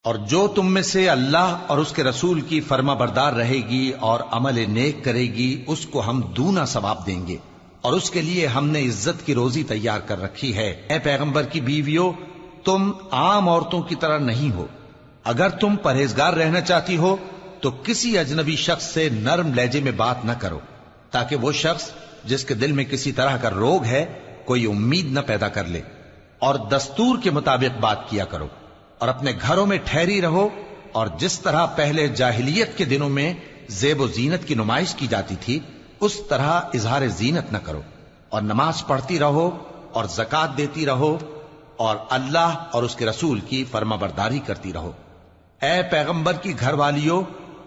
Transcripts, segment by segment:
اور جو تم میں سے اللہ اور اس کے رسول کی فرما بردار رہے گی اور عمل نیک کرے گی اس کو ہم دونا ثواب دیں گے، اور اس کے لیے ہم نے عزت کی روزی تیار کر رکھی ہے۔ اے پیغمبر کی بیویوں، تم عام عورتوں کی طرح نہیں ہو۔ اگر تم پرہیزگار رہنا چاہتی ہو تو کسی اجنبی شخص سے نرم لہجے میں بات نہ کرو، تاکہ وہ شخص جس کے دل میں کسی طرح کا روگ ہے کوئی امید نہ پیدا کر لے، اور دستور کے مطابق بات کیا کرو، اور اپنے گھروں میں ٹھہری رہو، اور جس طرح پہلے جاہلیت کے دنوں میں زیب و زینت کی نمائش کی جاتی تھی اس طرح اظہار زینت نہ کرو، اور نماز پڑھتی رہو اور زکوٰۃ دیتی رہو، اور اللہ اور اس کے رسول کی فرما برداری کرتی رہو۔ اے پیغمبر کی گھر والیوں،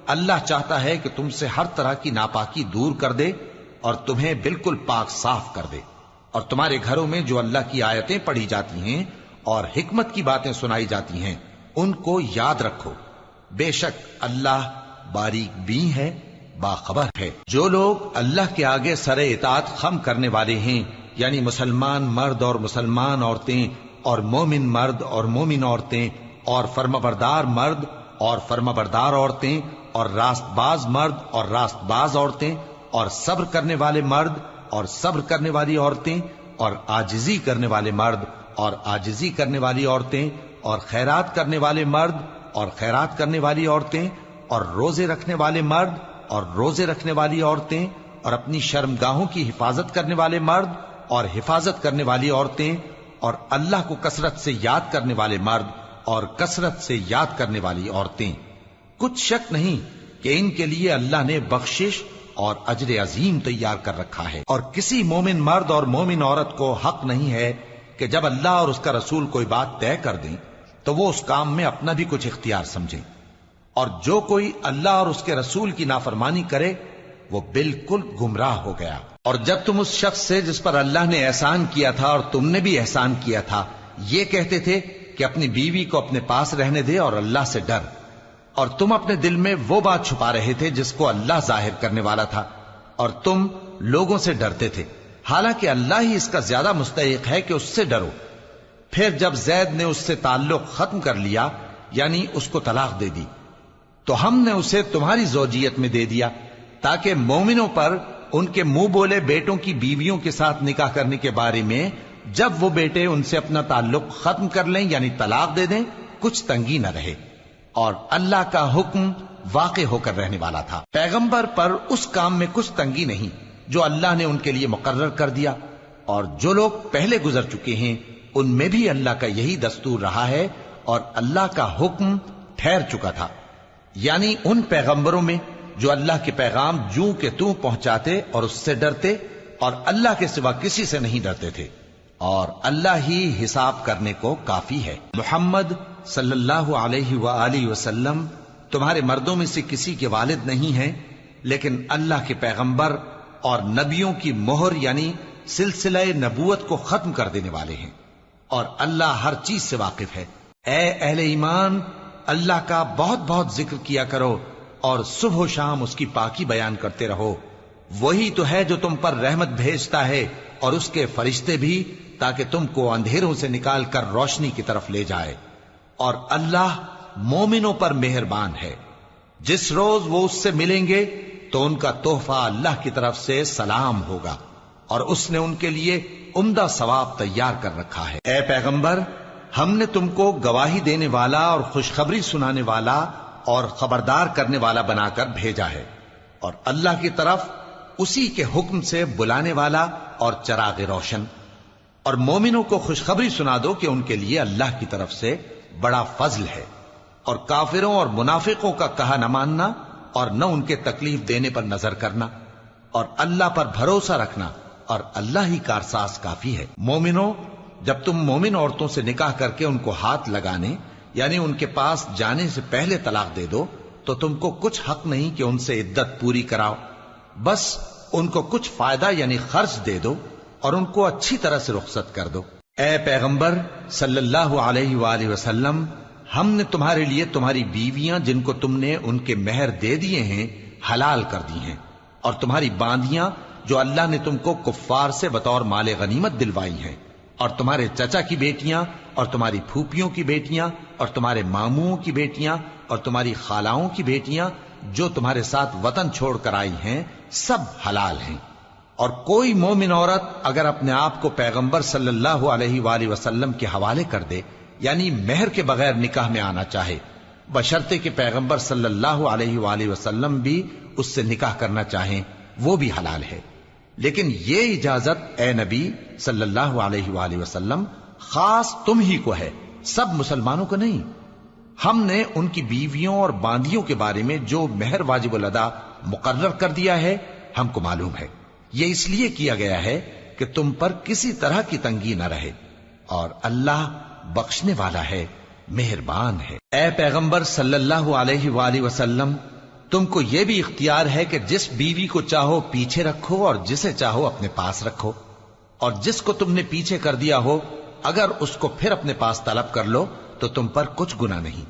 اللہ چاہتا ہے کہ تم سے ہر طرح کی ناپاکی دور کر دے اور تمہیں بالکل پاک صاف کر دے، اور تمہارے گھروں میں جو اللہ کی آیتیں پڑھی جاتی ہیں اور حکمت کی باتیں سنائی جاتی ہیں ان کو یاد رکھو، بے شک اللہ باریک بین ہے، باخبر ہے۔ جو لوگ اللہ کے آگے سر اطاعت خم کرنے والے ہیں، یعنی مسلمان مرد اور مسلمان عورتیں اور مومن مرد اور مومن عورتیں اور فرمانبردار مرد اور فرمانبردار عورتیں اور راست باز مرد اور راست باز عورتیں اور صبر کرنے والے مرد اور صبر کرنے والی عورتیں اور عاجزی کرنے والے مرد اور عاجزی کرنے والی عورتیں اور خیرات کرنے والے مرد اور خیرات کرنے والی عورتیں اور روزے رکھنے والے مرد اور روزے رکھنے والی عورتیں اور اپنی شرمگاہوں کی حفاظت کرنے والے مرد اور حفاظت کرنے والی عورتیں اور اللہ کو کثرت سے یاد کرنے والے مرد اور کثرت سے یاد کرنے والی عورتیں۔ کچھ شک نہیں کہ ان کے لیے اللہ نے بخشش اور اجر عظیم تیار کر رکھا ہے، اور کسی مومن مرد اور مومن عورت کو حق نہیں ہے کہ جب اللہ اور اس کا رسول کوئی بات طے کر دیں تو وہ اس کام میں اپنا بھی کچھ اختیار سمجھیں، اور جو کوئی اللہ اور اس کے رسول کی نافرمانی کرے وہ بالکل گمراہ ہو گیا۔ اور جب تم اس شخص سے جس پر اللہ نے احسان کیا تھا اور تم نے بھی احسان کیا تھا یہ کہتے تھے کہ اپنی بیوی کو اپنے پاس رہنے دے اور اللہ سے ڈر، اور تم اپنے دل میں وہ بات چھپا رہے تھے جس کو اللہ ظاہر کرنے والا تھا، اور تم لوگوں سے ڈرتے تھے، حالانکہ اللہ ہی اس کا زیادہ مستحق ہے کہ اس سے ڈرو۔ پھر جب زید نے اس سے تعلق ختم کر لیا، یعنی اس کو طلاق دے دی، تو ہم نے اسے تمہاری زوجیت میں دے دیا تاکہ مومنوں پر ان کے منہ بولے بیٹوں کی بیویوں کے ساتھ نکاح کرنے کے بارے میں جب وہ بیٹے ان سے اپنا تعلق ختم کر لیں یعنی طلاق دے دیں کچھ تنگی نہ رہے، اور اللہ کا حکم واقع ہو کر رہنے والا تھا۔ پیغمبر پر اس کام میں کچھ تنگی نہیں جو اللہ نے ان کے لیے مقرر کر دیا، اور جو لوگ پہلے گزر چکے ہیں ان میں بھی اللہ کا یہی دستور رہا ہے، اور اللہ کا حکم ٹھہر چکا تھا، یعنی ان پیغمبروں میں جو اللہ کے پیغام جوں کہ توں پہنچاتے اور اس سے ڈرتے اور اللہ کے سوا کسی سے نہیں ڈرتے تھے، اور اللہ ہی حساب کرنے کو کافی ہے۔ محمد صلی اللہ علیہ وآلہ وسلم تمہارے مردوں میں سے کسی کے والد نہیں ہیں، لیکن اللہ کے پیغمبر اور نبیوں کی مہر یعنی سلسلہ نبوت کو ختم کر دینے والے ہیں، اور اللہ ہر چیز سے واقف ہے۔ اے اہل ایمان، اللہ کا بہت بہت ذکر کیا کرو اور صبح و شام اس کی پاکی بیان کرتے رہو، وہی تو ہے جو تم پر رحمت بھیجتا ہے اور اس کے فرشتے بھی، تاکہ تم کو اندھیروں سے نکال کر روشنی کی طرف لے جائے، اور اللہ مومنوں پر مہربان ہے۔ جس روز وہ اس سے ملیں گے تو ان کا تحفہ اللہ کی طرف سے سلام ہوگا، اور اس نے ان کے لیے عمدہ ثواب تیار کر رکھا ہے۔ اے پیغمبر، ہم نے تم کو گواہی دینے والا اور خوشخبری سنانے والا اور خبردار کرنے والا بنا کر بھیجا ہے، اور اللہ کی طرف اسی کے حکم سے بلانے والا اور چراغ روشن، اور مومنوں کو خوشخبری سنا دو کہ ان کے لیے اللہ کی طرف سے بڑا فضل ہے، اور کافروں اور منافقوں کا کہا نہ ماننا اور نہ ان کے تکلیف دینے پر نظر کرنا، اور اللہ پر بھروسہ رکھنا، اور اللہ ہی کارساز کافی ہے۔ مومنوں، جب تم مومن عورتوں سے نکاح کر کے ان کو ہاتھ لگانے یعنی ان کے پاس جانے سے پہلے طلاق دے دو تو تم کو کچھ حق نہیں کہ ان سے عدت پوری کراؤ، بس ان کو کچھ فائدہ یعنی خرچ دے دو اور ان کو اچھی طرح سے رخصت کر دو۔ اے پیغمبر صلی اللہ علیہ وآلہ وسلم، ہم نے تمہارے لیے تمہاری بیویاں جن کو تم نے ان کے مہر دے دیے ہیں حلال کر دی ہیں، اور تمہاری باندیاں جو اللہ نے تم کو کفار سے بطور مال غنیمت دلوائی ہیں، اور تمہارے چچا کی بیٹیاں اور تمہاری پھوپھیوں کی بیٹیاں اور تمہارے ماموں کی بیٹیاں اور تمہاری خالاؤں کی بیٹیاں جو تمہارے ساتھ وطن چھوڑ کر آئی ہیں سب حلال ہیں۔ اور کوئی مومن عورت اگر اپنے آپ کو پیغمبر صلی اللہ علیہ وآلہ وسلم کے حوالے کر دے، یعنی مہر کے بغیر نکاح میں آنا چاہے، بشرطے کہ پیغمبر صلی اللہ علیہ وآلہ وسلم بھی اس سے نکاح کرنا چاہیں، وہ بھی حلال ہے۔ لیکن یہ اجازت اے نبی صلی اللہ علیہ وآلہ وسلم خاص تم ہی کو ہے، سب مسلمانوں کو نہیں۔ ہم نے ان کی بیویوں اور باندیوں کے بارے میں جو مہر واجب الادا مقرر کر دیا ہے ہم کو معلوم ہے، یہ اس لیے کیا گیا ہے کہ تم پر کسی طرح کی تنگی نہ رہے، اور اللہ بخشنے والا ہے، مہربان ہے۔ اے پیغمبر صلی اللہ علیہ وآلہ وسلم، تم کو یہ بھی اختیار ہے کہ جس بیوی کو چاہو پیچھے رکھو اور جسے چاہو اپنے پاس رکھو، اور جس کو تم نے پیچھے کر دیا ہو اگر اس کو پھر اپنے پاس طلب کر لو تو تم پر کچھ گناہ نہیں۔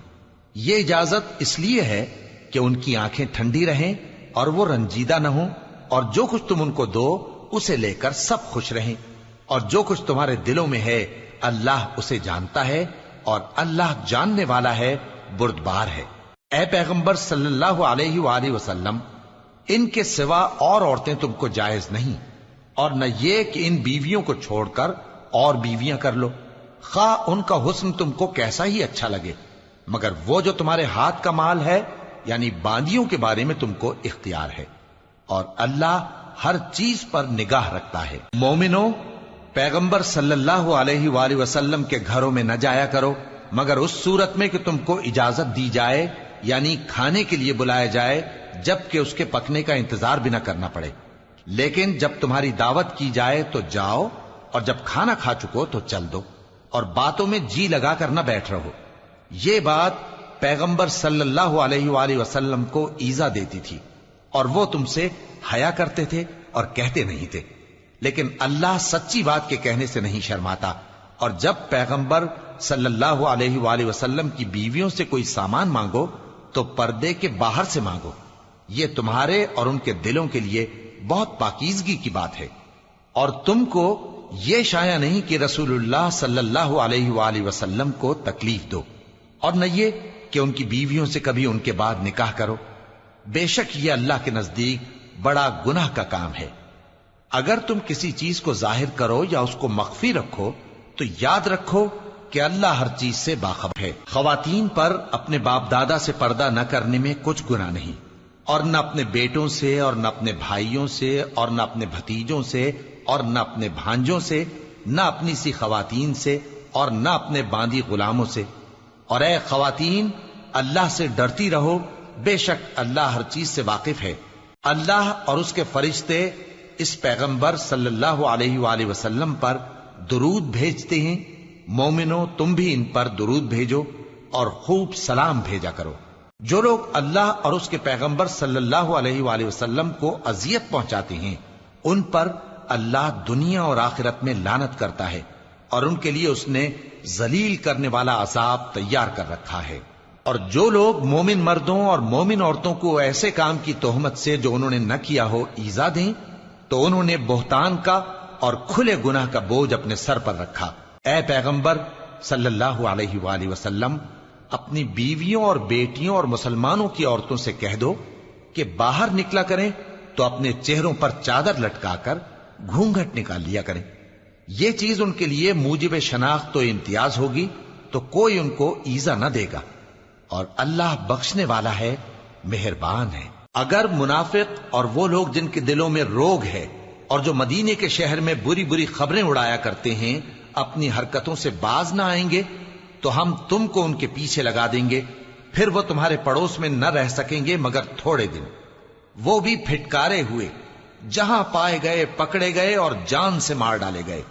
یہ اجازت اس لیے ہے کہ ان کی آنکھیں ٹھنڈی رہیں اور وہ رنجیدہ نہ ہوں، اور جو کچھ تم ان کو دو اسے لے کر سب خوش رہیں، اور جو کچھ تمہارے دلوں میں ہے اللہ اسے جانتا ہے، اور اللہ جاننے والا ہے، بردبار ہے۔ اے پیغمبر صلی اللہ علیہ وآلہ وسلم، ان کے سوا اور عورتیں تم کو جائز نہیں، اور نہ یہ کہ ان بیویوں کو چھوڑ کر اور بیویاں کر لو، خواہ ان کا حسن تم کو کیسا ہی اچھا لگے، مگر وہ جو تمہارے ہاتھ کا مال ہے یعنی باندیوں کے بارے میں تم کو اختیار ہے، اور اللہ ہر چیز پر نگاہ رکھتا ہے۔ مومنو، پیغمبر صلی اللہ علیہ وآلہ وسلم کے گھروں میں نہ جایا کرو مگر اس صورت میں کہ تم کو اجازت دی جائے، یعنی کھانے کے لیے بلایا جائے جبکہ اس کے پکنے کا انتظار بھی نہ کرنا پڑے۔ لیکن جب تمہاری دعوت کی جائے تو جاؤ، اور جب کھانا کھا چکو تو چل دو، اور باتوں میں جی لگا کر نہ بیٹھ رہو۔ یہ بات پیغمبر صلی اللہ علیہ وآلہ وسلم کو ایذا دیتی تھی، اور وہ تم سے حیا کرتے تھے اور کہتے نہیں تھے، لیکن اللہ سچی بات کے کہنے سے نہیں شرماتا، اور جب پیغمبر صلی اللہ علیہ وآلہ وسلم کی بیویوں سے کوئی سامان مانگو تو پردے کے باہر سے مانگو، یہ تمہارے اور ان کے دلوں کے لیے بہت پاکیزگی کی بات ہے۔ اور تم کو یہ شایع نہیں کہ رسول اللہ صلی اللہ علیہ وآلہ وسلم کو تکلیف دو، اور نہ یہ کہ ان کی بیویوں سے کبھی ان کے بعد نکاح کرو، بے شک یہ اللہ کے نزدیک بڑا گناہ کا کام ہے۔ اگر تم کسی چیز کو ظاہر کرو یا اس کو مخفی رکھو تو یاد رکھو کہ اللہ ہر چیز سے باخبر ہے۔ خواتین پر اپنے باپ دادا سے پردہ نہ کرنے میں کچھ گناہ نہیں، اور نہ اپنے بیٹوں سے اور نہ اپنے بھائیوں سے اور نہ اپنے بھتیجوں سے اور نہ اپنے بھانجوں سے، نہ اپنی سی خواتین سے اور نہ اپنے باندی غلاموں سے۔ اور اے خواتین، اللہ سے ڈرتی رہو، بے شک اللہ ہر چیز سے واقف ہے۔ اللہ اور اس کے فرشتے اس پیغمبر صلی اللہ علیہ وآلہ وسلم پر درود بھیجتے ہیں، مومنو تم بھی ان پر درود بھیجو اور خوب سلام بھیجا کرو۔ جو لوگ اللہ اور اس کے پیغمبر صلی اللہ علیہ وآلہ وسلم کو اذیت پہنچاتے ہیں ان پر اللہ دنیا اور آخرت میں لعنت کرتا ہے، اور ان کے لیے اس نے ذلیل کرنے والا عذاب تیار کر رکھا ہے۔ اور جو لوگ مومن مردوں اور مومن عورتوں کو ایسے کام کی تہمت سے جو انہوں نے نہ کیا ہو ایذا دیں تو انہوں نے بہتان کا اور کھلے گناہ کا بوجھ اپنے سر پر رکھا۔ اے پیغمبر صلی اللہ علیہ وآلہ وسلم، اپنی بیویوں اور بیٹیوں اور مسلمانوں کی عورتوں سے کہہ دو کہ باہر نکلا کریں تو اپنے چہروں پر چادر لٹکا کر گھونگھٹ نکال لیا کریں، یہ چیز ان کے لیے موجب شناخت و امتیاز ہوگی تو کوئی ان کو ایذا نہ دے گا، اور اللہ بخشنے والا ہے، مہربان ہے۔ اگر منافق اور وہ لوگ جن کے دلوں میں روگ ہے اور جو مدینے کے شہر میں بری بری خبریں اڑایا کرتے ہیں اپنی حرکتوں سے باز نہ آئیں گے تو ہم تم کو ان کے پیچھے لگا دیں گے، پھر وہ تمہارے پڑوس میں نہ رہ سکیں گے مگر تھوڑے دن، وہ بھی پھٹکارے ہوئے، جہاں پائے گئے پکڑے گئے اور جان سے مار ڈالے گئے۔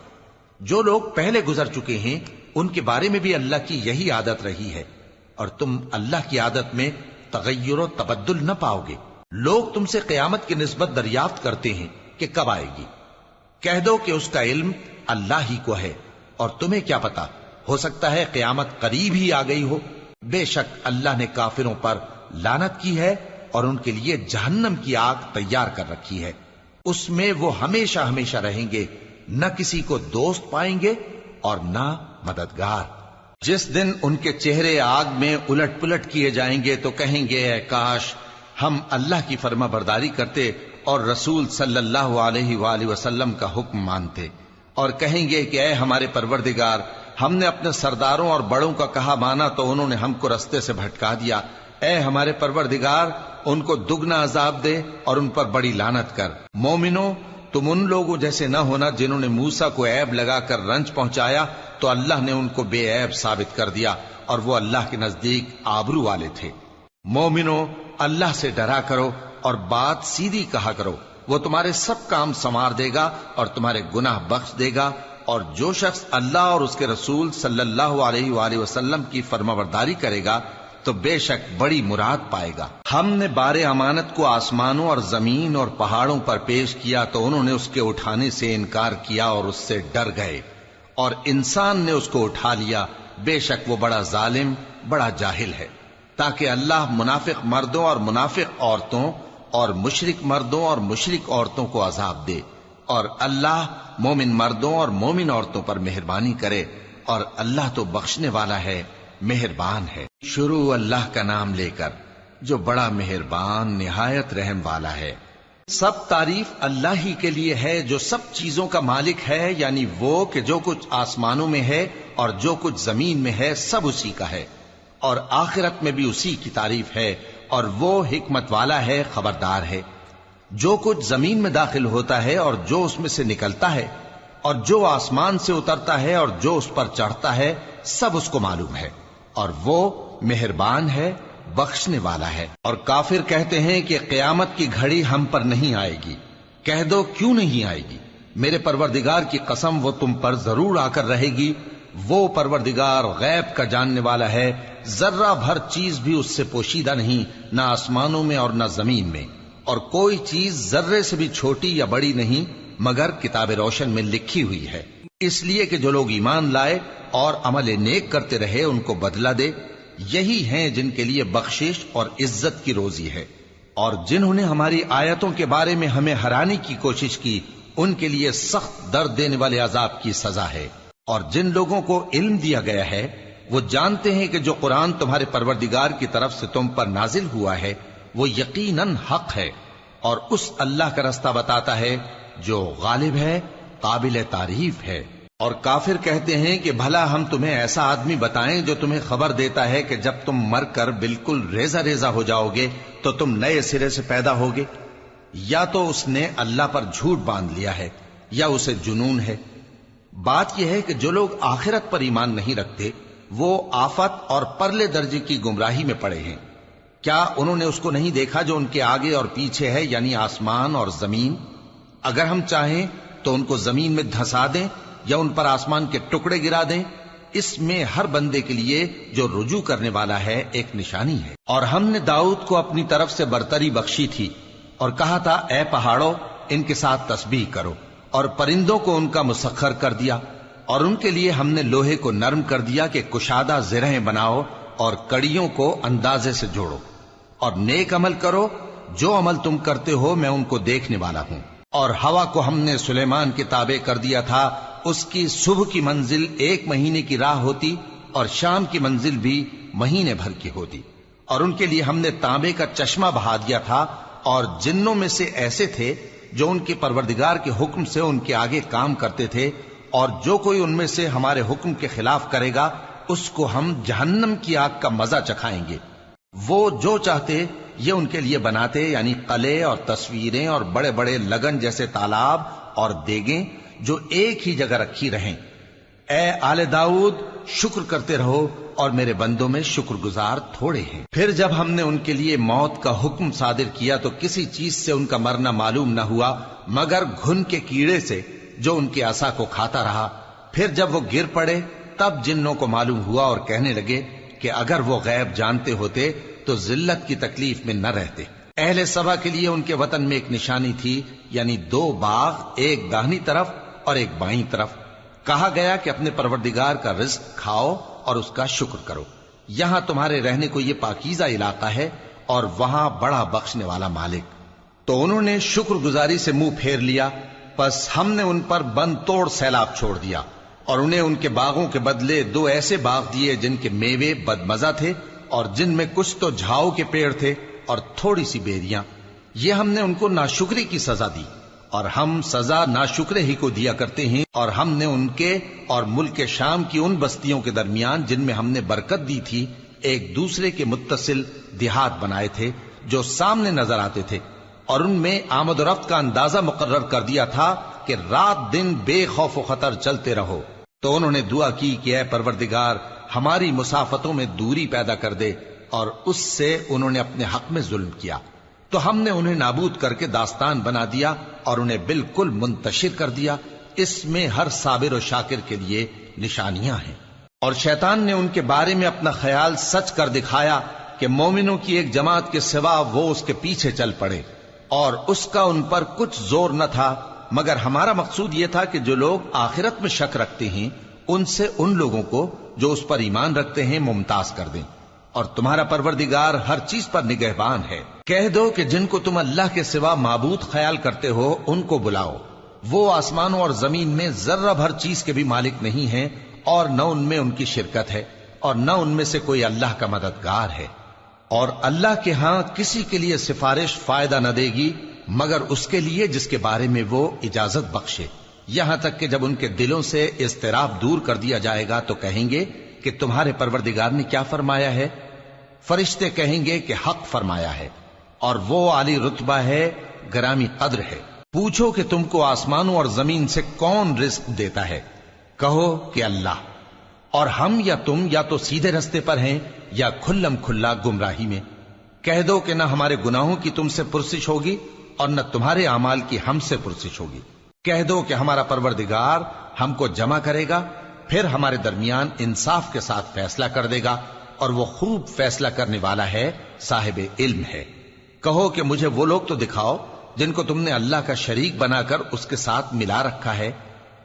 جو لوگ پہلے گزر چکے ہیں ان کے بارے میں بھی اللہ کی یہی عادت رہی ہے، اور تم اللہ کی عادت میں تغیر و تبدل نہ پاؤ گے۔ لوگ تم سے قیامت کی نسبت دریافت کرتے ہیں کہ کب آئے گی، کہہ دو کہ اس کا علم اللہ ہی کو ہے، اور تمہیں کیا پتا، ہو سکتا ہے قیامت قریب ہی آ گئی ہو۔ بے شک اللہ نے کافروں پر لعنت کی ہے اور ان کے لیے جہنم کی آگ تیار کر رکھی ہے، اس میں وہ ہمیشہ ہمیشہ رہیں گے، نہ کسی کو دوست پائیں گے اور نہ مددگار۔ جس دن ان کے چہرے آگ میں الٹ پلٹ کیے جائیں گے تو کہیں گے اے کاش ہم اللہ کی فرما برداری کرتے اور رسول صلی اللہ علیہ وآلہ وسلم کا حکم مانتے، اور کہیں گے کہ اے ہمارے پروردگار، ہم نے اپنے سرداروں اور بڑوں کا کہا مانا تو انہوں نے ہم کو رستے سے بھٹکا دیا۔ اے ہمارے پروردگار، ان کو دگنا عذاب دے اور ان پر بڑی لعنت کر۔ مومنو، تم ان لوگوں جیسے نہ ہونا جنہوں نے موسیٰ کو عیب لگا کر رنج پہنچایا تو اللہ نے ان کو بے عیب ثابت کر دیا اور وہ اللہ کے نزدیک آبرو والے تھے۔ مومنو، اللہ سے ڈرا کرو اور بات سیدھی کہا کرو، وہ تمہارے سب کام سنوار دے گا اور تمہارے گناہ بخش دے گا، اور جو شخص اللہ اور اس کے رسول صلی اللہ علیہ وآلہ وسلم کی فرمانبرداری کرے گا تو بے شک بڑی مراد پائے گا۔ ہم نے بار امانت کو آسمانوں اور زمین اور پہاڑوں پر پیش کیا تو انہوں نے اس کے اٹھانے سے انکار کیا اور اس سے ڈر گئے، اور انسان نے اس کو اٹھا لیا، بے شک وہ بڑا ظالم، بڑا جاہل ہے۔ تاکہ اللہ منافق مردوں اور منافق عورتوں اور مشرک مردوں اور مشرک عورتوں کو عذاب دے، اور اللہ مومن مردوں اور مومن عورتوں پر مہربانی کرے، اور اللہ تو بخشنے والا ہے، مہربان ہے۔ شروع اللہ کا نام لے کر جو بڑا مہربان نہایت رحم والا ہے۔ سب تعریف اللہ ہی کے لیے ہے جو سب چیزوں کا مالک ہے، یعنی وہ کہ جو کچھ آسمانوں میں ہے اور جو کچھ زمین میں ہے سب اسی کا ہے، اور آخرت میں بھی اسی کی تعریف ہے، اور وہ حکمت والا ہے، خبردار ہے۔ جو کچھ زمین میں داخل ہوتا ہے اور جو اس میں سے نکلتا ہے، اور جو آسمان سے اترتا ہے اور جو اس پر چڑھتا ہے، سب اس کو معلوم ہے، اور وہ مہربان ہے، بخشنے والا ہے۔ اور کافر کہتے ہیں کہ قیامت کی گھڑی ہم پر نہیں آئے گی۔ کہہ دو کیوں نہیں آئے گی؟ میرے پروردگار کی قسم وہ تم پر ضرور آ کر رہے گی۔ وہ پروردگار غیب کا جاننے والا ہے، ذرہ بھر چیز بھی اس سے پوشیدہ نہیں، نہ آسمانوں میں اور نہ زمین میں، اور کوئی چیز ذرے سے بھی چھوٹی یا بڑی نہیں مگر کتاب روشن میں لکھی ہوئی ہے، اس لیے کہ جو لوگ ایمان لائے اور عمل نیک کرتے رہے ان کو بدلہ دے۔ یہی ہیں جن کے لیے بخشش اور عزت کی روزی ہے، اور جنہوں نے ہماری آیتوں کے بارے میں ہمیں ہرانے کی کوشش کی ان کے لیے سخت درد دینے والے عذاب کی سزا ہے۔ اور جن لوگوں کو علم دیا گیا ہے وہ جانتے ہیں کہ جو قرآن تمہارے پروردگار کی طرف سے تم پر نازل ہوا ہے وہ یقیناً حق ہے، اور اس اللہ کا رستہ بتاتا ہے جو غالب ہے، قابل تعریف ہے۔ اور کافر کہتے ہیں کہ بھلا ہم تمہیں ایسا آدمی بتائیں جو تمہیں خبر دیتا ہے کہ جب تم مر کر بالکل ریزہ ریزہ ہو جاؤ گے تو تم نئے سرے سے پیدا ہوگے؟ یا تو اس نے اللہ پر جھوٹ باندھ لیا ہے یا اسے جنون ہے۔ بات یہ ہے کہ جو لوگ آخرت پر ایمان نہیں رکھتے وہ آفت اور پرلے درجے کی گمراہی میں پڑے ہیں۔ کیا انہوں نے اس کو نہیں دیکھا جو ان کے آگے اور پیچھے ہے، یعنی آسمان اور زمین؟ اگر ہم چاہیں تو ان کو زمین میں دھسا دیں یا ان پر آسمان کے ٹکڑے گرا دیں، اس میں ہر بندے کے لیے جو رجوع کرنے والا ہے ایک نشانی ہے۔ اور ہم نے داؤد کو اپنی طرف سے برتری بخشی تھی اور کہا تھا اے پہاڑوں ان کے ساتھ تسبیح کرو، اور پرندوں کو ان کا مسخر کر دیا، اور ان کے لیے ہم نے لوہے کو نرم کر دیا کہ کشادہ زرہیں بناؤ اور کڑیوں کو اندازے سے جوڑو، اور نیک عمل کرو، جو عمل تم کرتے ہو میں ان کو دیکھنے والا ہوں۔ اور ہوا کو ہم نے سلیمان کے تابع کر دیا تھا، اس کی صبح کی منزل 1 مہینے کی راہ ہوتی اور شام کی منزل بھی مہینے بھر کی ہوتی۔ اور ان کے لیے ہم نے تانبے کا چشمہ بہا دیا تھا، اور جنوں میں سے ایسے تھے جو ان کے پروردگار کے حکم سے ان کے آگے کام کرتے تھے، اور جو کوئی ان میں سے ہمارے حکم کے خلاف کرے گا اس کو ہم جہنم کی آگ کا مزہ چکھائیں گے۔ وہ جو چاہتے یہ ان کے لیے بناتے، یعنی قلعے اور تصویریں اور بڑے بڑے لگن جیسے تالاب اور دیگیں جو ایک ہی جگہ رکھی رہیں۔ اے آل داؤد، شکر کرتے رہو اور میرے بندوں میں شکر گزار تھوڑے ہیں۔ پھر جب ہم نے ان کے لیے موت کا حکم صادر کیا تو کسی چیز سے ان کا مرنا معلوم نہ ہوا مگر گھن کے کیڑے سے جو ان کے عصا کو کھاتا رہا۔ پھر جب وہ گر پڑے تب جنوں کو معلوم ہوا اور کہنے لگے کہ اگر وہ غیب جانتے ہوتے تو ذلت کی تکلیف میں نہ رہتے۔ اہل سبا کے لیے ان کے وطن میں ایک نشانی تھی، یعنی 2 باغ، ایک داہنی طرف اور ایک بائیں طرف۔ کہا گیا کہ اپنے پروردگار کا رزق کھاؤ اور اس کا شکر کرو، یہاں تمہارے رہنے کو یہ پاکیزہ علاقہ ہے اور وہاں بڑا بخشنے والا مالک۔ تو انہوں نے شکر گزاری سے منہ پھیر لیا، پس ہم نے ان پر بند توڑ سیلاب چھوڑ دیا، اور انہیں ان کے باغوں کے بدلے 2 ایسے باغ دیے جن کے میوے بدمزہ تھے اور جن میں کچھ تو جھاؤ کے پیڑ تھے اور تھوڑی سی بیریاں۔ یہ ہم نے ان کو ناشکری کی سزا دی، اور ہم سزا ناشکرے ہی کو دیا کرتے ہیں۔ اور ہم نے ان کے اور ملک شام کی ان بستیوں کے درمیان جن میں ہم نے برکت دی تھی ایک دوسرے کے متصل دیہات بنائے تھے جو سامنے نظر آتے تھے، اور ان میں آمد و رفت کا اندازہ مقرر کر دیا تھا کہ رات دن بے خوف و خطر چلتے رہو۔ تو انہوں نے دعا کی کہ اے پروردگار ہماری مسافتوں میں دوری پیدا کر دے، اور اس سے انہوں نے اپنے حق میں ظلم کیا، تو ہم نے انہیں نابود کر کے داستان بنا دیا اور انہیں بالکل منتشر کر دیا۔ اس میں ہر صابر و شاکر کے لیے نشانیاں ہیں۔ اور شیطان نے ان کے بارے میں اپنا خیال سچ کر دکھایا کہ مومنوں کی ایک جماعت کے سوا وہ اس کے پیچھے چل پڑے، اور اس کا ان پر کچھ زور نہ تھا، مگر ہمارا مقصود یہ تھا کہ جو لوگ آخرت میں شک رکھتے ہیں ان سے ان لوگوں کو جو اس پر ایمان رکھتے ہیں ممتاز کر دیں، اور تمہارا پروردگار ہر چیز پر نگہبان ہے۔ کہہ دو کہ جن کو تم اللہ کے سوا معبود خیال کرتے ہو ان کو بلاؤ، وہ آسمانوں اور زمین میں ذرہ بھر چیز کے بھی مالک نہیں ہیں، اور نہ ان میں ان کی شرکت ہے، اور نہ ان میں سے کوئی اللہ کا مددگار ہے۔ اور اللہ کے ہاں کسی کے لیے سفارش فائدہ نہ دے گی مگر اس کے لیے جس کے بارے میں وہ اجازت بخشے، یہاں تک کہ جب ان کے دلوں سے اضطراب دور کر دیا جائے گا تو کہیں گے کہ تمہارے پروردگار نے کیا فرمایا ہے؟ فرشتے کہیں گے کہ حق فرمایا ہے، اور وہ عالی رتبہ ہے، گرامی قدر ہے۔ پوچھو کہ تم کو آسمانوں اور زمین سے کون رزق دیتا ہے؟ کہو کہ اللہ، اور ہم یا تم یا تو سیدھے رستے پر ہیں یا کھلم کھلا گمراہی میں۔ کہہ دو کہ نہ ہمارے گناہوں کی تم سے پرسش ہوگی اور نہ تمہارے اعمال کی ہم سے پرسش ہوگی۔ کہہ دو کہ ہمارا پروردگار ہم کو جمع کرے گا، پھر ہمارے درمیان انصاف کے ساتھ فیصلہ کر دے گا، اور وہ خوب فیصلہ کرنے والا ہے، صاحب علم ہے۔ کہو کہ مجھے وہ لوگ تو دکھاؤ جن کو تم نے اللہ کا شریک بنا کر اس کے ساتھ ملا رکھا ہے۔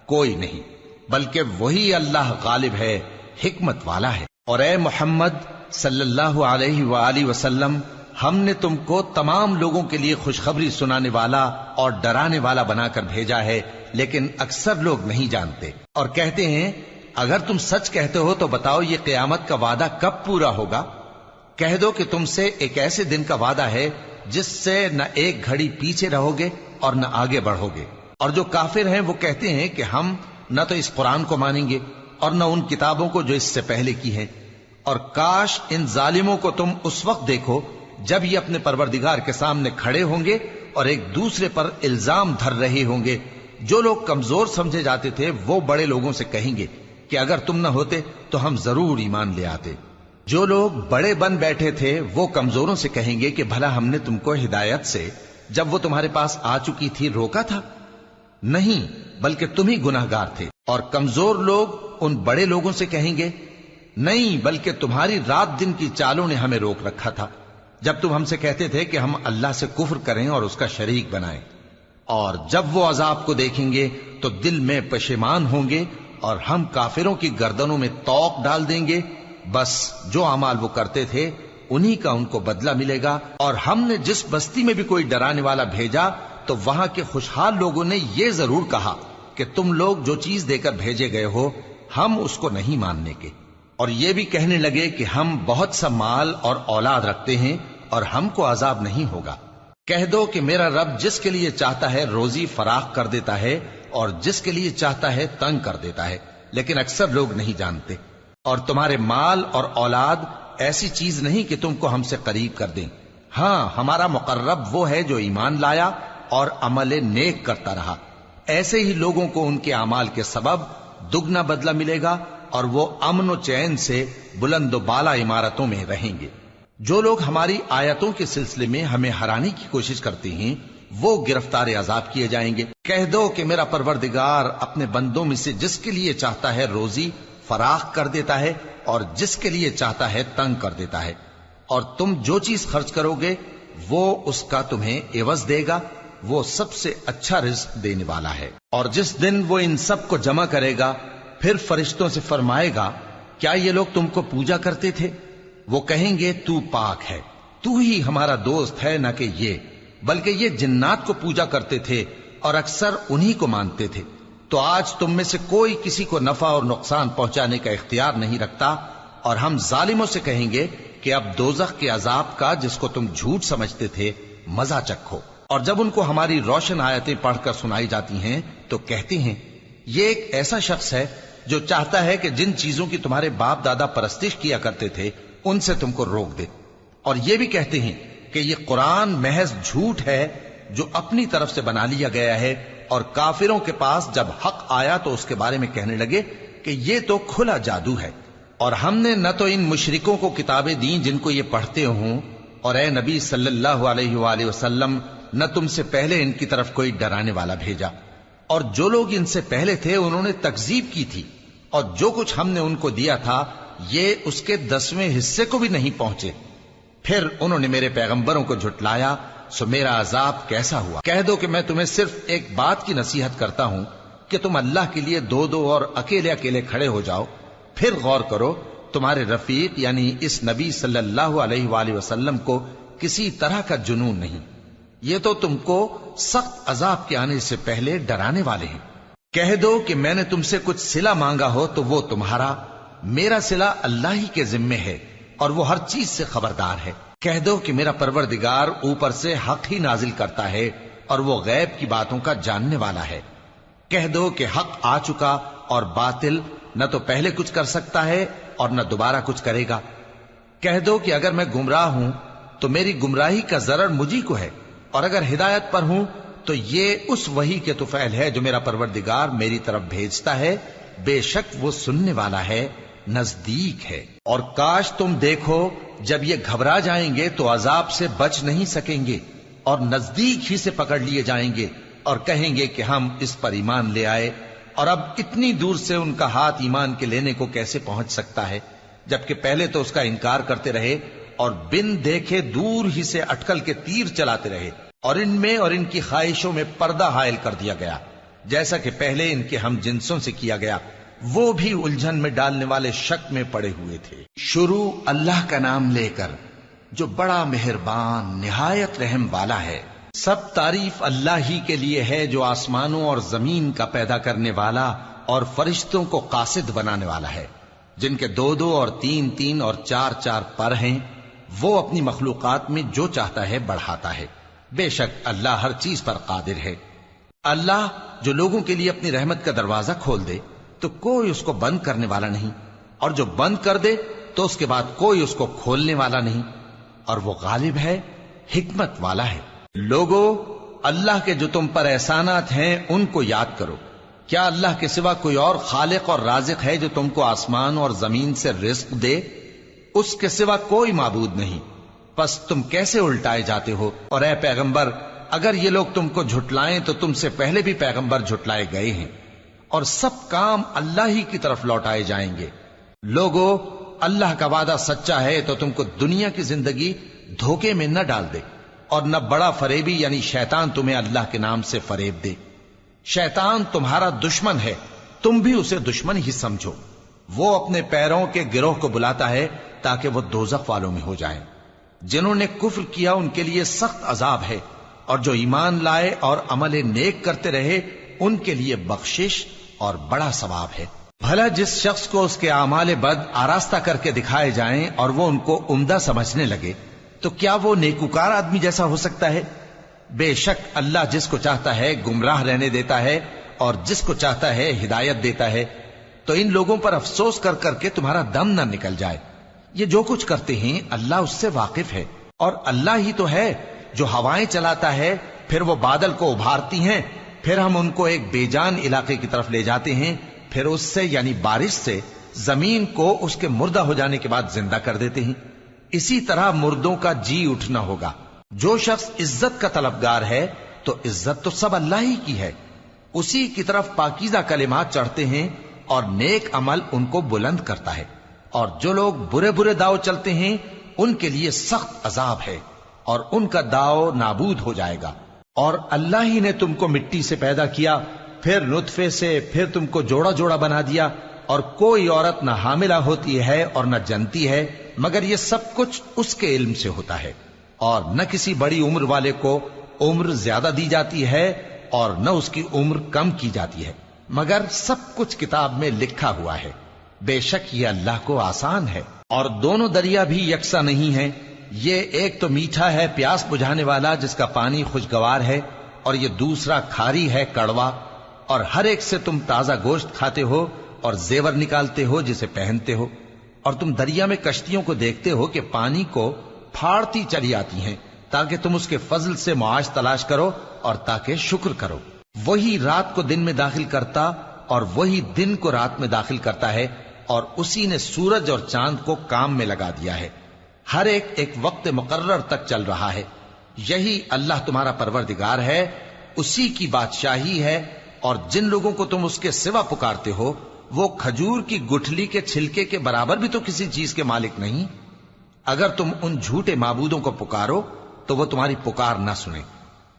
کوئی نہیں، بلکہ وہی اللہ غالب ہے، حکمت والا ہے۔ اور اے محمد صلی اللہ علیہ وآلہ وسلم، ہم نے تم کو تمام لوگوں کے لیے خوشخبری سنانے والا اور ڈرانے والا بنا کر بھیجا ہے، لیکن اکثر لوگ نہیں جانتے، اور کہتے ہیں اگر تم سچ کہتے ہو تو بتاؤ یہ قیامت کا وعدہ کب پورا ہوگا؟ کہہ دو کہ تم سے ایک ایسے دن کا وعدہ ہے جس سے نہ ایک گھڑی پیچھے رہو گے اور نہ آگے بڑھو گے۔ اور جو کافر ہیں وہ کہتے ہیں کہ ہم نہ تو اس قرآن کو مانیں گے اور نہ ان کتابوں کو جو اس سے پہلے کی ہیں، اور کاش ان ظالموں کو تم اس وقت دیکھو جب یہ اپنے پروردگار کے سامنے کھڑے ہوں گے اور ایک دوسرے پر الزام دھر رہے ہوں گے۔ جو لوگ کمزور سمجھے جاتے تھے وہ بڑے لوگوں سے کہیں گے کہ اگر تم نہ ہوتے تو ہم ضرور ایمان لے آتے۔ جو لوگ بڑے بن بیٹھے تھے وہ کمزوروں سے کہیں گے کہ بھلا ہم نے تم کو ہدایت سے جب وہ تمہارے پاس آ چکی تھی روکا تھا؟ نہیں، بلکہ تم ہی گناہگار تھے۔ اور کمزور لوگ ان بڑے لوگوں سے کہیں گے نہیں، بلکہ تمہاری رات دن کی چالوں نے ہمیں روک رکھا تھا جب تم ہم سے کہتے تھے کہ ہم اللہ سے کفر کریں اور اس کا شریک بنائیں۔ اور جب وہ عذاب کو دیکھیں گے تو دل میں پشیمان ہوں گے، اور ہم کافروں کی گردنوں میں طوق ڈال دیں گے۔ بس جو اعمال وہ کرتے تھے انہی کا ان کو بدلہ ملے گا۔ اور ہم نے جس بستی میں بھی کوئی ڈرانے والا بھیجا تو وہاں کے خوشحال لوگوں نے یہ ضرور کہا کہ تم لوگ جو چیز دے کر بھیجے گئے ہو ہم اس کو نہیں ماننے کے، اور یہ بھی کہنے لگے کہ ہم بہت سا مال اور اولاد رکھتے ہیں اور ہم کو عذاب نہیں ہوگا۔ کہہ دو کہ میرا رب جس کے لیے چاہتا ہے روزی فراخ کر دیتا ہے اور جس کے لیے چاہتا ہے تنگ کر دیتا ہے، لیکن اکثر لوگ نہیں جانتے۔ اور تمہارے مال اور اولاد ایسی چیز نہیں کہ تم کو ہم سے قریب کر دیں۔ ہاں، ہمارا مقرب وہ ہے جو ایمان لایا اور عمل نیک کرتا رہا۔ ایسے ہی لوگوں کو ان کے اعمال کے سبب دگنا بدلہ ملے گا، اور وہ امن و چین سے بلند و بالا عمارتوں میں رہیں گے۔ جو لوگ ہماری آیتوں کے سلسلے میں ہمیں ہرانے کی کوشش کرتے ہیں وہ گرفتار عذاب کیے جائیں گے۔ کہہ دو کہ میرا پروردگار اپنے بندوں میں سے جس کے لیے چاہتا ہے روزی فراخ کر دیتا ہے اور جس کے لیے چاہتا ہے تنگ کر دیتا ہے، اور تم جو چیز خرچ کرو گے وہ اس کا تمہیں عوض دے گا، وہ سب سے اچھا رزق دینے والا ہے۔ اور جس دن وہ ان سب کو جمع کرے گا پھر فرشتوں سے فرمائے گا کیا یہ لوگ تم کو پوجا کرتے تھے؟ وہ کہیں گے تو پاک ہے، تو ہی ہمارا دوست ہے، نہ کہ یہ، بلکہ یہ جنات کو پوجا کرتے تھے اور اکثر انہی کو مانتے تھے۔ تو آج تم میں سے کوئی کسی کو نفع اور نقصان پہنچانے کا اختیار نہیں رکھتا، اور ہم ظالموں سے کہیں گے کہ اب دوزخ کے عذاب کا، جس کو تم جھوٹ سمجھتے تھے، مزہ چکھو۔ اور جب ان کو ہماری روشن آیتیں پڑھ کر سنائی جاتی ہیں تو کہتے ہیں یہ ایک ایسا شخص ہے جو چاہتا ہے کہ جن چیزوں کی تمہارے باپ دادا پرستش کیا کرتے تھے ان سے تم کو روک دے، اور یہ بھی کہتے ہیں کہ یہ قرآن محض جھوٹ ہے جو اپنی طرف سے بنا لیا گیا ہے، اور کافروں کے پاس جب حق آیا تو اس کے بارے میں کہنے لگے کہ یہ تو کھلا جادو ہے۔ اور ہم نے نہ تو ان مشرکوں کو کتابیں دیں جن کو یہ پڑھتے ہوں، اور اے نبی صلی اللہ علیہ وآلہ وسلم نہ تم سے پہلے ان کی طرف کوئی ڈرانے والا بھیجا، اور جو لوگ ان سے پہلے تھے انہوں نے تکذیب کی تھی، اور جو کچھ ہم نے ان کو دیا تھا یہ اس کے 10ویں حصے کو بھی نہیں پہنچے۔ پھر انہوں نے میرے پیغمبروں کو جھٹلایا، سو میرا عذاب کیسا ہوا۔ کہہ دو کہ میں تمہیں صرف ایک بات کی نصیحت کرتا ہوں کہ تم اللہ کے لیے دو دو اور اکیلے اکیلے کھڑے ہو جاؤ، پھر غور کرو تمہارے رفیق یعنی اس نبی صلی اللہ علیہ وآلہ وسلم کو کسی طرح کا جنون نہیں، یہ تو تم کو سخت عذاب کے آنے سے پہلے ڈرانے والے ہیں۔ کہہ دو کہ میں نے تم سے کچھ صلہ مانگا ہو تو وہ تمہارا، میرا صلہ اللہ ہی کے ذمے ہے، اور وہ ہر چیز سے خبردار ہے۔ کہہ دو کہ میرا پروردگار اوپر سے حق ہی نازل کرتا ہے، اور وہ غیب کی باتوں کا جاننے والا ہے۔ کہہ دو کہ حق آ چکا، اور باطل نہ تو پہلے کچھ کر سکتا ہے اور نہ دوبارہ کچھ کرے گا۔ کہہ دو کہ اگر میں گمراہ ہوں تو میری گمراہی کا ضرر مجھی کو ہے، اور اگر ہدایت پر ہوں تو یہ اس وحی کے طفیل ہے جو میرا پروردگار میری طرف بھیجتا ہے، بے شک وہ سننے والا ہے، نزدیک ہے۔ اور کاش تم دیکھو جب یہ گھبرا جائیں گے تو عذاب سے بچ نہیں سکیں گے، اور نزدیک ہی سے پکڑ لیے جائیں گے، اور کہیں گے کہ ہم اس پر ایمان لے آئے، اور اب اتنی دور سے ان کا ہاتھ ایمان کے لینے کو کیسے پہنچ سکتا ہے، جبکہ پہلے تو اس کا انکار کرتے رہے اور بن دیکھے دور ہی سے اٹکل کے تیر چلاتے رہے، اور ان میں اور ان کی خواہشوں میں پردہ حائل کر دیا گیا، جیسا کہ پہلے ان کے ہم جنسوں سے کیا گیا، وہ بھی الجھن میں ڈالنے والے شک میں پڑے ہوئے تھے۔ شروع اللہ کا نام لے کر جو بڑا مہربان نہایت رحم والا ہے۔ سب تعریف اللہ ہی کے لیے ہے جو آسمانوں اور زمین کا پیدا کرنے والا اور فرشتوں کو قاصد بنانے والا ہے، جن کے 2 اور 3 اور 4 پر ہیں، وہ اپنی مخلوقات میں جو چاہتا ہے بڑھاتا ہے، بے شک اللہ ہر چیز پر قادر ہے۔ اللہ جو لوگوں کے لیے اپنی رحمت کا دروازہ کھول دے تو کوئی اس کو بند کرنے والا نہیں، اور جو بند کر دے تو اس کے بعد کوئی اس کو کھولنے والا نہیں، اور وہ غالب ہے، حکمت والا ہے۔ لوگو، اللہ کے جو تم پر احسانات ہیں ان کو یاد کرو۔ کیا اللہ کے سوا کوئی اور خالق اور رازق ہے جو تم کو آسمان اور زمین سے رزق دے؟ اس کے سوا کوئی معبود نہیں، پس تم کیسے الٹائے جاتے ہو؟ اور اے پیغمبر، اگر یہ لوگ تم کو جھٹلائیں تو تم سے پہلے بھی پیغمبر جھٹلائے گئے ہیں، اور سب کام اللہ ہی کی طرف لوٹائے جائیں گے۔ لوگو، اللہ کا وعدہ سچا ہے تو تم کو دنیا کی زندگی دھوکے میں نہ ڈال دے، اور نہ بڑا فریبی یعنی شیطان تمہیں اللہ کے نام سے فریب دے۔ شیطان تمہارا دشمن ہے، تم بھی اسے دشمن ہی سمجھو۔ وہ اپنے پیروں کے گروہ کو بلاتا ہے تاکہ وہ دوزخ والوں میں ہو جائیں۔ جنہوں نے کفر کیا ان کے لیے سخت عذاب ہے، اور جو ایمان لائے اور عمل نیک کرتے رہے ان کے لیے بخشش اور بڑا ثواب ہے۔ بھلا جس شخص کو اس کے اعمال بد آراستہ کر کے دکھائے جائیں اور وہ ان کو عمدہ سمجھنے لگے تو کیا وہ نیکوکار آدمی جیسا ہو سکتا ہے؟ بے شک اللہ جس کو چاہتا ہے گمراہ رہنے دیتا ہے، اور جس کو چاہتا ہے ہدایت دیتا ہے۔ تو ان لوگوں پر افسوس کر کر کے تمہارا دم نہ نکل جائے، یہ جو کچھ کرتے ہیں اللہ اس سے واقف ہے، اور اللہ ہی تو ہے جو ہوائیں چلاتا ہے، پھر وہ بادل کو ابھارتی ہیں، پھر ہم ان کو ایک بے جان علاقے کی طرف لے جاتے ہیں، پھر اس سے یعنی بارش سے زمین کو اس کے مردہ ہو جانے کے بعد زندہ کر دیتے ہیں۔ اسی طرح مردوں کا جی اٹھنا ہوگا۔ جو شخص عزت کا طلبگار ہے تو عزت تو سب اللہ ہی کی ہے، اسی کی طرف پاکیزہ کلمات چڑھتے ہیں اور نیک عمل ان کو بلند کرتا ہے، اور جو لوگ برے برے داؤ چلتے ہیں ان کے لیے سخت عذاب ہے، اور ان کا داؤ نابود ہو جائے گا۔ اور اللہ ہی نے تم کو مٹی سے پیدا کیا، پھر نطفے سے، پھر تم کو جوڑا جوڑا بنا دیا، اور کوئی عورت نہ حاملہ ہوتی ہے اور نہ جنتی ہے مگر یہ سب کچھ اس کے علم سے ہوتا ہے، اور نہ کسی بڑی عمر والے کو عمر زیادہ دی جاتی ہے اور نہ اس کی عمر کم کی جاتی ہے، مگر سب کچھ کتاب میں لکھا ہوا ہے، بے شک یہ اللہ کو آسان ہے۔ اور دونوں دریا بھی یکساں نہیں ہیں، یہ ایک تو میٹھا ہے پیاس بجھانے والا جس کا پانی خوشگوار ہے، اور یہ دوسرا کھاری ہے کڑوا، اور ہر ایک سے تم تازہ گوشت کھاتے ہو اور زیور نکالتے ہو جسے پہنتے ہو، اور تم دریا میں کشتیوں کو دیکھتے ہو کہ پانی کو پھاڑتی چلی آتی ہیں تاکہ تم اس کے فضل سے معاش تلاش کرو اور تاکہ شکر کرو۔ وہی رات کو دن میں داخل کرتا اور وہی دن کو رات میں داخل کرتا ہے، اور اسی نے سورج اور چاند کو کام میں لگا دیا ہے، ہر ایک ایک وقت مقرر تک چل رہا ہے۔ یہی اللہ تمہارا پروردگار ہے، اسی کی بادشاہی ہے، اور جن لوگوں کو تم اس کے سوا پکارتے ہو وہ کھجور کی گٹھلی کے چھلکے کے برابر بھی تو کسی چیز کے مالک نہیں۔ اگر تم ان جھوٹے معبودوں کو پکارو تو وہ تمہاری پکار نہ سنیں،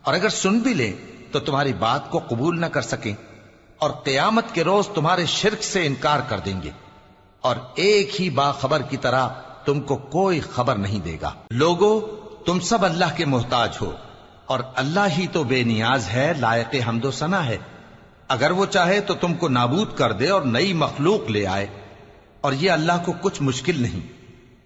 اور اگر سن بھی لیں تو تمہاری بات کو قبول نہ کر سکیں، اور قیامت کے روز تمہارے شرک سے انکار کر دیں گے، اور ایک ہی باخبر کی طرح تم کو کوئی خبر نہیں دے گا۔ لوگو، تم سب اللہ کے محتاج ہو، اور اللہ ہی تو بے نیاز ہے، لائق حمد و ثنا ہے۔ اگر وہ چاہے تو تم کو نابود کر دے اور نئی مخلوق لے آئے، اور یہ اللہ کو کچھ مشکل نہیں۔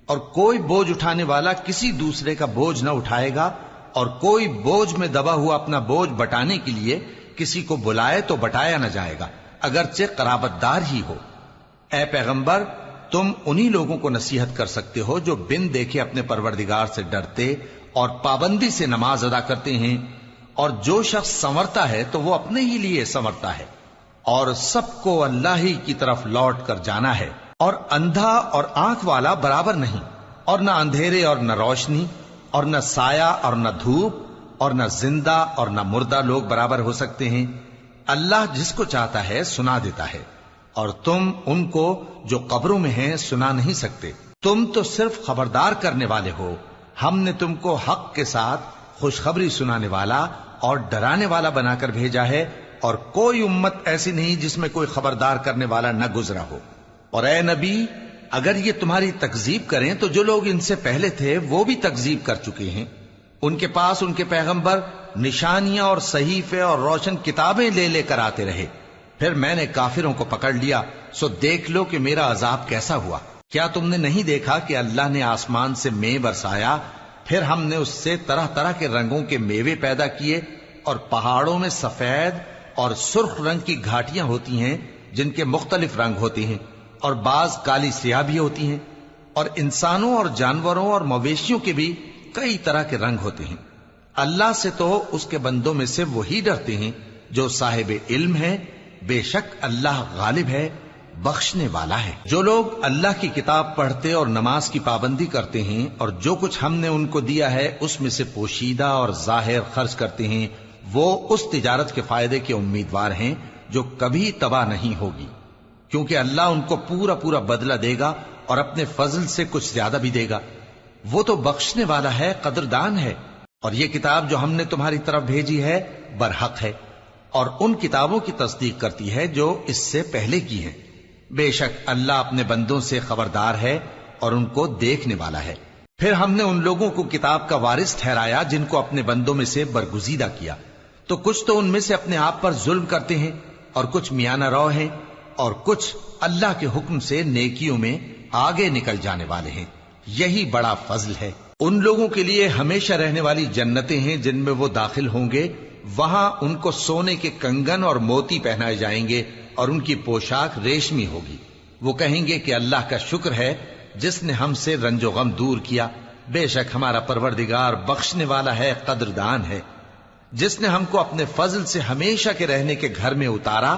اور کوئی بوجھ اٹھانے والا کسی دوسرے کا بوجھ نہ اٹھائے گا، اور کوئی بوجھ میں دبا ہوا اپنا بوجھ بٹانے کے لیے کسی کو بلائے تو بٹایا نہ جائے گا، اگرچہ قرابت دار ہی ہو۔ اے پیغمبر، تم انہی لوگوں کو نصیحت کر سکتے ہو جو بن دیکھے اپنے پروردگار سے ڈرتے اور پابندی سے نماز ادا کرتے ہیں، اور جو شخص سنورتا ہے تو وہ اپنے ہی لیے سنورتا ہے، اور سب کو اللہ ہی کی طرف لوٹ کر جانا ہے۔ اور اندھا اور آنکھ والا برابر نہیں، اور نہ اندھیرے اور نہ روشنی، اور نہ سایہ اور نہ دھوپ، اور نہ زندہ اور نہ مردہ لوگ برابر ہو سکتے ہیں۔ اللہ جس کو چاہتا ہے سنا دیتا ہے، اور تم ان کو جو قبروں میں ہیں سنا نہیں سکتے۔ تم تو صرف خبردار کرنے والے ہو، ہم نے تم کو حق کے ساتھ خوشخبری سنانے والا اور ڈرانے والا بنا کر بھیجا ہے، اور کوئی امت ایسی نہیں جس میں کوئی خبردار کرنے والا نہ گزرا ہو۔ اور اے نبی، اگر یہ تمہاری تکذیب کریں تو جو لوگ ان سے پہلے تھے وہ بھی تکذیب کر چکے ہیں۔ ان کے پاس ان کے پیغمبر نشانیاں اور صحیفے اور روشن کتابیں لے لے کر آتے رہے، پھر میں نے کافروں کو پکڑ لیا، سو دیکھ لو کہ میرا عذاب کیسا ہوا۔ کیا تم نے نہیں دیکھا کہ اللہ نے آسمان سے مے برسایا، پھر ہم نے اس سے طرح طرح کے رنگوں کے میوے پیدا کیے، اور پہاڑوں میں سفید اور سرخ رنگ کی گھاٹیاں ہوتی ہیں جن کے مختلف رنگ ہوتے ہیں، اور بعض کالی سیاہ بھی ہوتی ہیں، اور انسانوں اور جانوروں اور مویشیوں کے بھی کئی طرح کے رنگ ہوتے ہیں۔ اللہ سے تو اس کے بندوں میں سے وہی ڈرتے ہیں جو صاحب علم ہے، بے شک اللہ غالب ہے، بخشنے والا ہے۔ جو لوگ اللہ کی کتاب پڑھتے اور نماز کی پابندی کرتے ہیں، اور جو کچھ ہم نے ان کو دیا ہے اس میں سے پوشیدہ اور ظاہر خرچ کرتے ہیں، وہ اس تجارت کے فائدے کے امیدوار ہیں جو کبھی تباہ نہیں ہوگی، کیونکہ اللہ ان کو پورا پورا بدلہ دے گا اور اپنے فضل سے کچھ زیادہ بھی دے گا۔ وہ تو بخشنے والا ہے، قدردان ہے۔ اور یہ کتاب جو ہم نے تمہاری طرف بھیجی ہے برحق ہے، اور ان کتابوں کی تصدیق کرتی ہے جو اس سے پہلے کی ہیں۔ بے شک اللہ اپنے بندوں سے خبردار ہے اور ان کو دیکھنے والا ہے۔ پھر ہم نے ان لوگوں کو کتاب کا وارث ٹھہرایا جن کو اپنے بندوں میں سے برگزیدہ کیا، تو کچھ تو ان میں سے اپنے آپ پر ظلم کرتے ہیں، اور کچھ میانہ رو ہیں، اور کچھ اللہ کے حکم سے نیکیوں میں آگے نکل جانے والے ہیں۔ یہی بڑا فضل ہے۔ ان لوگوں کے لیے ہمیشہ رہنے والی جنتیں ہیں جن میں وہ داخل ہوں گے، وہاں ان کو سونے کے کنگن اور موتی پہنائے جائیں گے، اور ان کی پوشاک ریشمی ہوگی۔ وہ کہیں گے کہ اللہ کا شکر ہے جس نے ہم سے رنج و غم دور کیا، بے شک ہمارا پروردگار بخشنے والا ہے، قدردان ہے۔ جس نے ہم کو اپنے فضل سے ہمیشہ کے رہنے کے گھر میں اتارا،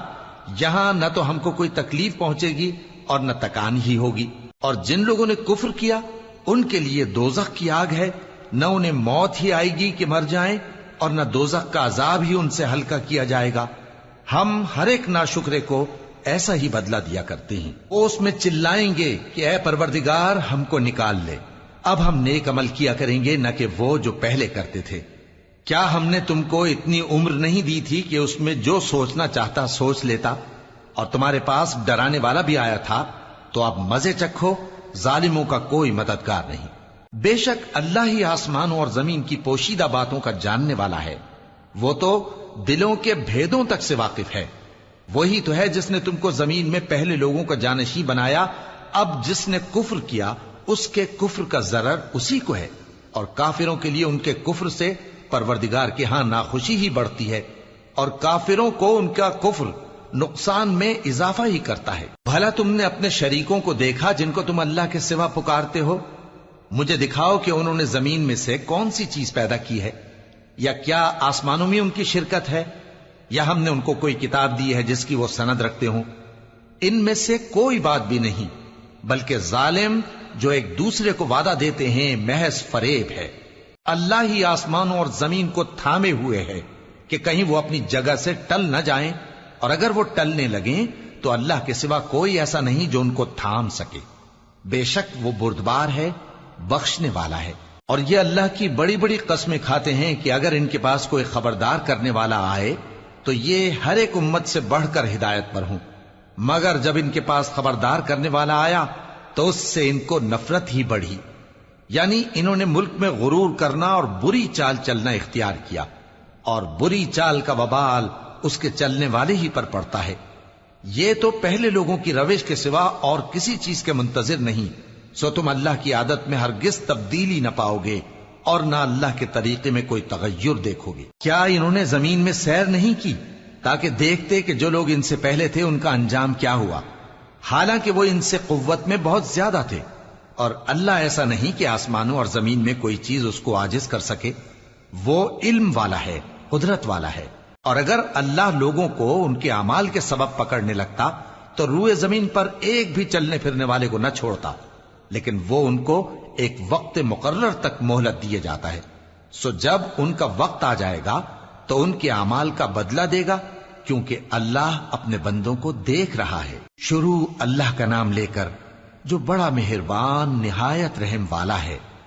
یہاں نہ تو ہم کو کوئی تکلیف پہنچے گی اور نہ تکان ہی ہوگی۔ اور جن لوگوں نے کفر کیا ان کے لیے دوزخ کی آگ ہے، نہ انہیں موت ہی آئے گی کہ مر جائیں، اور نہ دوزخ کا عذاب ہی ان سے ہلکا کیا جائے گا۔ ہم ہر ایک ناشکرے کو ایسا ہی بدلہ دیا کرتے ہیں۔ وہ اس میں چلائیں گے کہ اے پروردگار ہم کو نکال لے، اب ہم نیک عمل کیا کریں گے نہ کہ وہ جو پہلے کرتے تھے۔ کیا ہم نے تم کو اتنی عمر نہیں دی تھی کہ اس میں جو سوچنا چاہتا سوچ لیتا، اور تمہارے پاس ڈرانے والا بھی آیا تھا؟ تو اب مزے چکھو، ظالموں کا کوئی مددگار نہیں۔ بے شک اللہ ہی آسمانوں اور زمین کی پوشیدہ باتوں کا جاننے والا ہے، وہ تو دلوں کے بھیدوں تک سے واقف ہے۔ وہی تو ہے جس نے تم کو زمین میں پہلے لوگوں کا جانشین بنایا. اب جس نے کفر کیا اس کے کفر کا ضرر اسی کو ہے، اور کافروں کے لیے ان کے کفر سے پروردگار کے ہاں ناخوشی ہی بڑھتی ہے، اور کافروں کو ان کا کفر نقصان میں اضافہ ہی کرتا ہے. بھلا تم نے اپنے شریکوں کو دیکھا جن کو تم اللہ کے سوا پکارتے ہو؟ مجھے دکھاؤ کہ انہوں نے زمین میں سے کون سی چیز پیدا کی ہے، یا کیا آسمانوں میں ان کی شرکت ہے، یا ہم نے ان کو کوئی کتاب دی ہے جس کی وہ سند رکھتے ہوں؟ ان میں سے کوئی بات بھی نہیں، بلکہ ظالم جو ایک دوسرے کو وعدہ دیتے ہیں محض فریب ہے. اللہ ہی آسمانوں اور زمین کو تھامے ہوئے ہے کہ کہیں وہ اپنی جگہ سے ٹل نہ جائیں، اور اگر وہ ٹلنے لگیں تو اللہ کے سوا کوئی ایسا نہیں جو ان کو تھام سکے. بے شک وہ بردبار ہے، بخشنے والا ہے. اور یہ اللہ کی بڑی بڑی قسمیں کھاتے ہیں کہ اگر ان کے پاس کوئی خبردار کرنے والا آئے تو یہ ہر ایک امت سے بڑھ کر ہدایت پر ہوں، مگر جب ان کے پاس خبردار کرنے والا آیا تو اس سے ان کو نفرت ہی بڑھی. یعنی انہوں نے ملک میں غرور کرنا اور بری چال چلنا اختیار کیا، اور بری چال کا وبال اس کے چلنے والے ہی پر پڑتا ہے. یہ تو پہلے لوگوں کی روش کے سوا اور کسی چیز کے منتظر نہیں، سو تم اللہ کی عادت میں ہرگز تبدیلی نہ پاؤ گے اور نہ اللہ کے طریقے میں کوئی تغیر دیکھو گے. کیا انہوں نے زمین میں سیر نہیں کی تاکہ دیکھتے کہ جو لوگ ان سے پہلے تھے ان کا انجام کیا ہوا، حالانکہ وہ ان سے قوت میں بہت زیادہ تھے. اور اللہ ایسا نہیں کہ آسمانوں اور زمین میں کوئی چیز اس کو عاجز کر سکے. وہ علم والا ہے، قدرت والا ہے. اور اگر اللہ لوگوں کو ان کے اعمال کے سبب پکڑنے لگتا تو روئے زمین پر ایک بھی چلنے پھرنے والے کو نہ چھوڑتا، لیکن وہ ان کو ایک وقت مقرر تک مہلت دیے جاتا ہے. سو جب ان کا وقت آ جائے گا تو ان کے اعمال کا بدلہ دے گا، کیونکہ اللہ اپنے بندوں کو دیکھ رہا ہے. شروع اللہ کا نام لے کر جو بڑا مہربان نہایت رحم والا ہے.